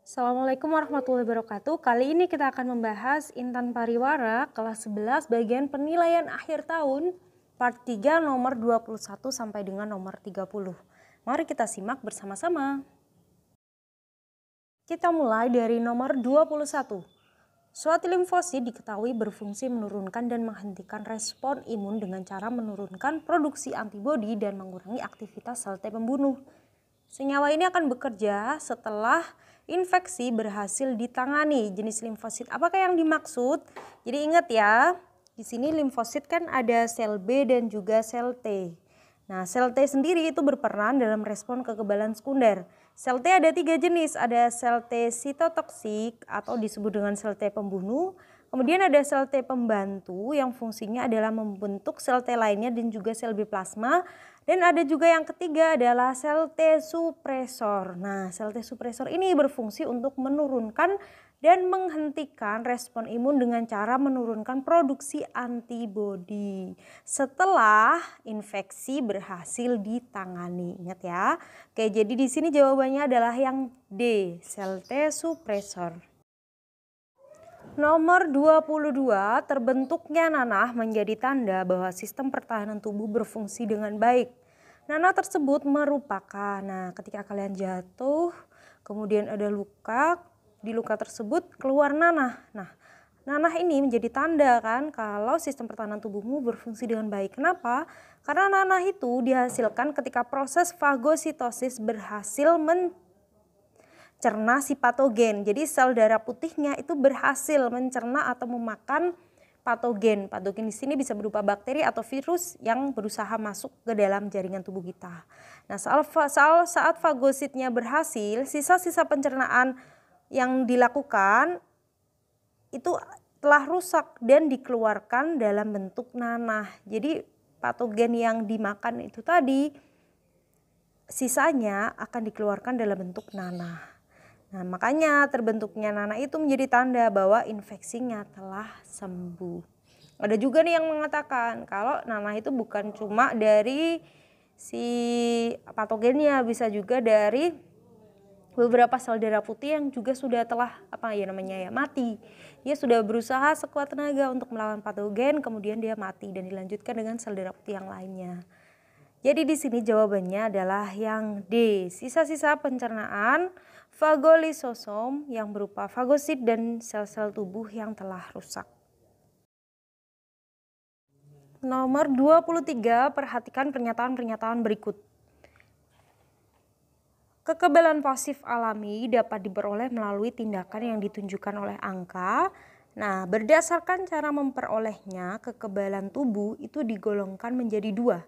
Assalamualaikum warahmatullahi wabarakatuh. Kali ini kita akan membahas Intan Pariwara kelas 11 bagian penilaian akhir tahun part 3 nomor 21 sampai dengan nomor 30. Mari kita simak bersama-sama. Kita mulai dari nomor 21. Suatu limfosit diketahui berfungsi menurunkan dan menghentikan respon imun dengan cara menurunkan produksi antibodi dan mengurangi aktivitas sel T pembunuh. Senyawa ini akan bekerja setelah infeksi berhasil ditangani. Jenis limfosit apakah yang dimaksud? Jadi ingat ya, di sini limfosit kan ada sel B dan juga sel T. Nah, sel T sendiri itu berperan dalam respon kekebalan sekunder. Sel T ada 3 jenis, ada sel T sitotoksik atau disebut dengan sel T pembunuh. Kemudian ada sel T pembantu yang fungsinya adalah membentuk sel T lainnya dan juga sel B plasma. Dan ada juga yang ketiga adalah sel T supresor. Nah, sel T supresor ini berfungsi untuk menurunkan dan menghentikan respon imun dengan cara menurunkan produksi antibodi setelah infeksi berhasil ditangani. Ingat ya. Oke, jadi di sini jawabannya adalah yang D, sel T supresor. Nomor 22, terbentuknya nanah menjadi tanda bahwa sistem pertahanan tubuh berfungsi dengan baik. Nanah tersebut merupakan, ketika kalian jatuh, kemudian ada luka, di luka tersebut keluar nanah. Nanah ini menjadi tanda kan kalau sistem pertahanan tubuhmu berfungsi dengan baik. Kenapa? Karena nanah itu dihasilkan ketika proses fagositosis berhasil mencerna si patogen. Jadi sel darah putihnya itu berhasil mencerna atau memakan patogen. Patogen di sini bisa berupa bakteri atau virus yang berusaha masuk ke dalam jaringan tubuh kita. Nah, saat fagositnya berhasil, sisa-sisa pencernaan yang dilakukan itu telah rusak dan dikeluarkan dalam bentuk nanah. Jadi patogen yang dimakan itu tadi sisanya akan dikeluarkan dalam bentuk nanah. Nah, makanya terbentuknya nanah itu menjadi tanda bahwa infeksinya telah sembuh. Ada juga nih yang mengatakan kalau nanah itu bukan cuma dari si patogennya, bisa juga dari beberapa sel darah putih yang juga sudah telah mati. Dia sudah berusaha sekuat tenaga untuk melawan patogen, kemudian dia mati dan dilanjutkan dengan sel darah putih yang lainnya. Jadi di sini jawabannya adalah yang D, sisa-sisa pencernaan fagolisosom yang berupa fagosit dan sel-sel tubuh yang telah rusak. Nomor 23, perhatikan pernyataan-pernyataan berikut. Kekebalan pasif alami dapat diperoleh melalui tindakan yang ditunjukkan oleh angka. Nah, berdasarkan cara memperolehnya, kekebalan tubuh itu digolongkan menjadi 2.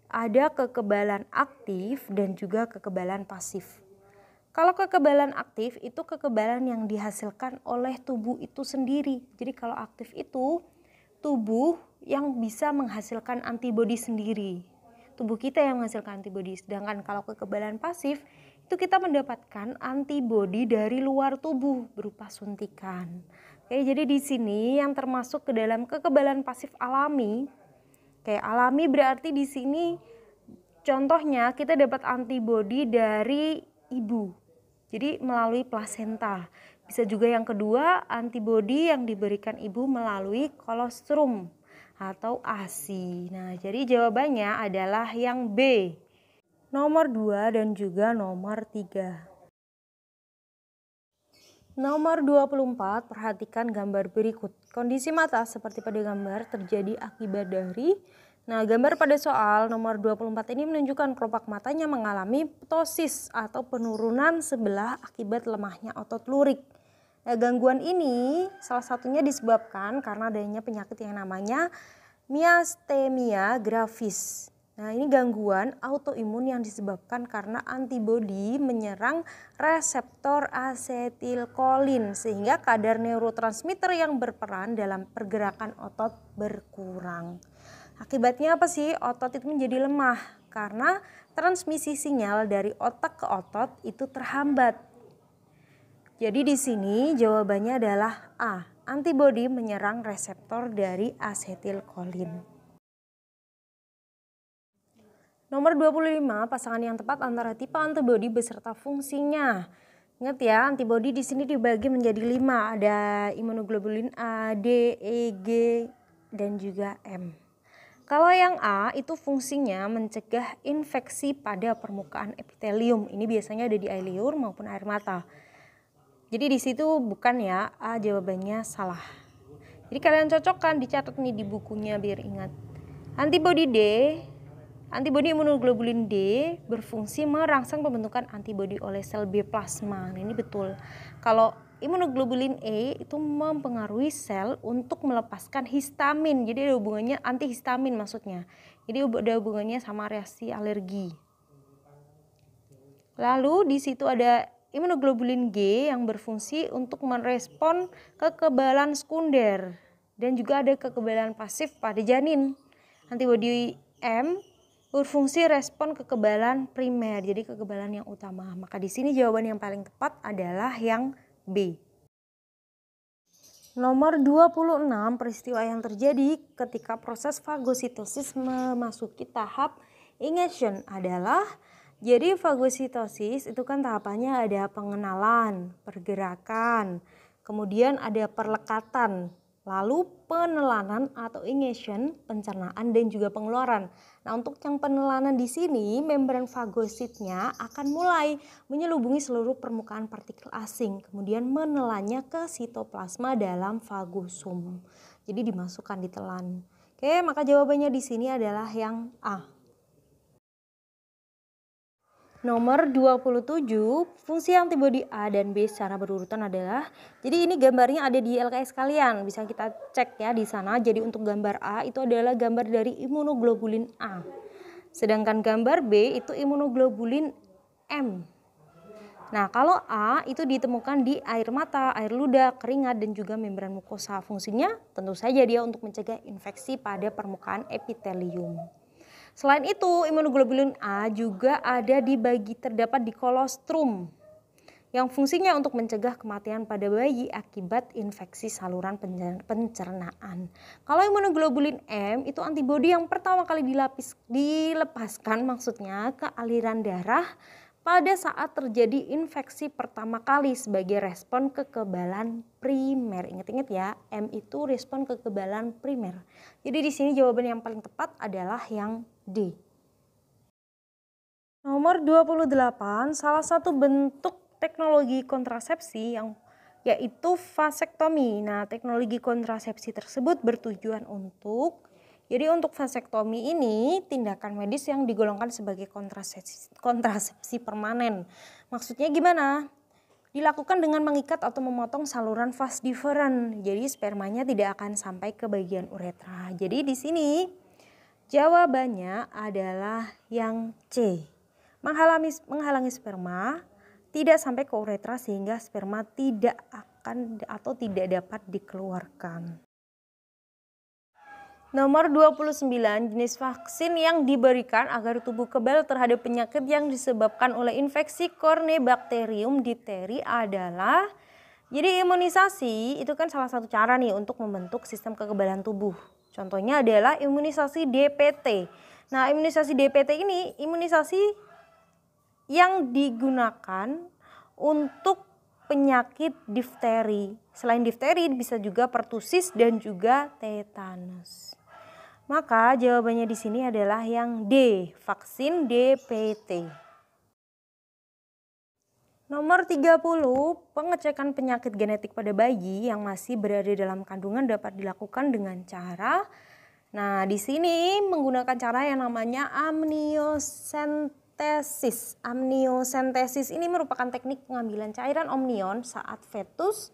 Ada kekebalan aktif dan juga kekebalan pasif. Kalau kekebalan aktif itu kekebalan yang dihasilkan oleh tubuh itu sendiri. Jadi kalau aktif itu tubuh yang bisa menghasilkan antibodi sendiri. Tubuh kita yang menghasilkan antibodi. Sedangkan kalau kekebalan pasif itu kita mendapatkan antibodi dari luar tubuh berupa suntikan. Oke, jadi di sini yang termasuk ke dalam kekebalan pasif alami. Kayak alami berarti di sini contohnya kita dapat antibodi dari ibu. Jadi melalui plasenta. Bisa juga yang kedua antibodi yang diberikan ibu melalui kolostrum atau ASI. Nah, jadi jawabannya adalah yang B. Nomor 2 dan juga nomor 3. Nomor 24, perhatikan gambar berikut. Kondisi mata seperti pada gambar terjadi akibat dari. Nah, gambar pada soal nomor 24 ini menunjukkan kelopak matanya mengalami ptosis atau penurunan sebelah akibat lemahnya otot lurik. Nah, gangguan ini salah satunya disebabkan karena adanya penyakit yang namanya myasthenia gravis. Nah, ini gangguan autoimun yang disebabkan karena antibodi menyerang reseptor asetilkolin sehingga kadar neurotransmitter yang berperan dalam pergerakan otot berkurang. Akibatnya apa sih? Otot itu menjadi lemah karena transmisi sinyal dari otak ke otot itu terhambat. Jadi di sini jawabannya adalah A. Antibodi menyerang reseptor dari asetilkolin. Nomor 25, pasangan yang tepat antara tipe antibodi beserta fungsinya. Ingat ya, antibodi di sini dibagi menjadi 5, ada imunoglobulin A, D, E, G, dan juga M. Kalau yang A itu fungsinya mencegah infeksi pada permukaan epitelium. Ini biasanya ada di air liur maupun air mata. Jadi di situ bukan ya, A jawabannya salah. Jadi kalian cocokkan, dicatat nih di bukunya biar ingat. Antibodi imunoglobulin D berfungsi merangsang pembentukan antibodi oleh sel B plasma. Nah, ini betul. Kalau imunoglobulin E itu mempengaruhi sel untuk melepaskan histamin. Jadi ada hubungannya antihistamin maksudnya. Jadi ada hubungannya sama reaksi alergi. Lalu di situ ada imunoglobulin G yang berfungsi untuk merespon kekebalan sekunder dan juga ada kekebalan pasif pada janin. Antibodi M berfungsi respon kekebalan primer, jadi kekebalan yang utama. Maka di sini jawaban yang paling tepat adalah yang B. Nomor 26, peristiwa yang terjadi ketika proses fagositosis memasuki tahap ingestion adalah, jadi fagositosis itu kan tahapannya ada pengenalan, pergerakan, kemudian ada perlekatan, lalu penelanan atau ingestion, pencernaan dan juga pengeluaran. Nah, untuk yang penelanan di sini membran fagositnya akan mulai menyelubungi seluruh permukaan partikel asing, kemudian menelannya ke sitoplasma dalam fagosum. Jadi dimasukkan, ditelan. Oke, maka jawabannya di sini adalah yang A. Nomor 27, fungsi antibodi A dan B secara berurutan adalah, jadi ini gambarnya ada di LKS kalian, bisa kita cek ya di sana. Jadi untuk gambar A itu adalah gambar dari imunoglobulin A. Sedangkan gambar B itu imunoglobulin M. Nah, kalau A itu ditemukan di air mata, air ludah, keringat, dan juga membran mukosa. Fungsinya tentu saja dia untuk mencegah infeksi pada permukaan epitelium. Selain itu, imunoglobulin A juga terdapat di kolostrum yang fungsinya untuk mencegah kematian pada bayi akibat infeksi saluran pencernaan. Kalau imunoglobulin M itu antibodi yang pertama kali dilepaskan maksudnya ke aliran darah pada saat terjadi infeksi pertama kali sebagai respon kekebalan primer. Ingat-ingat ya, M itu respon kekebalan primer. Jadi di sini jawaban yang paling tepat adalah yang D. Nomor 28, salah satu bentuk teknologi kontrasepsi yaitu vasektomi. Nah, teknologi kontrasepsi tersebut bertujuan untuk vasektomi ini tindakan medis yang digolongkan sebagai kontrasepsi permanen. Maksudnya gimana? Dilakukan dengan mengikat atau memotong saluran vas deferens. Jadi spermanya tidak akan sampai ke bagian uretra. Jadi di sini jawabannya adalah yang C. Menghalangi sperma tidak sampai ke uretra sehingga sperma tidak dapat dikeluarkan. Nomor 29, jenis vaksin yang diberikan agar tubuh kebal terhadap penyakit yang disebabkan oleh infeksi Corynebacterium diphtheria adalah, jadi imunisasi itu kan salah satu cara nih untuk membentuk sistem kekebalan tubuh. Contohnya adalah imunisasi DPT. Nah, imunisasi DPT ini imunisasi yang digunakan untuk penyakit difteri. Selain difteri bisa juga pertusis dan juga tetanus. Maka jawabannya di sini adalah yang D, vaksin DPT. Nomor 30, pengecekan penyakit genetik pada bayi yang masih berada dalam kandungan dapat dilakukan dengan cara, nah di sini menggunakan cara yang namanya amniosentesis. Amniosentesis ini merupakan teknik pengambilan cairan amnion saat fetus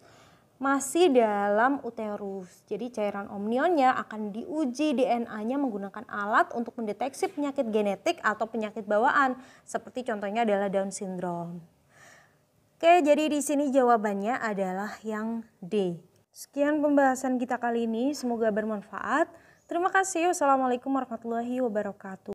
masih dalam uterus. Jadi cairan amnionnya akan diuji DNA-nya menggunakan alat untuk mendeteksi penyakit genetik atau penyakit bawaan, seperti contohnya adalah Down syndrome. Oke, jadi di sini jawabannya adalah yang D. Sekian pembahasan kita kali ini, semoga bermanfaat. Terima kasih. Wassalamualaikum warahmatullahi wabarakatuh.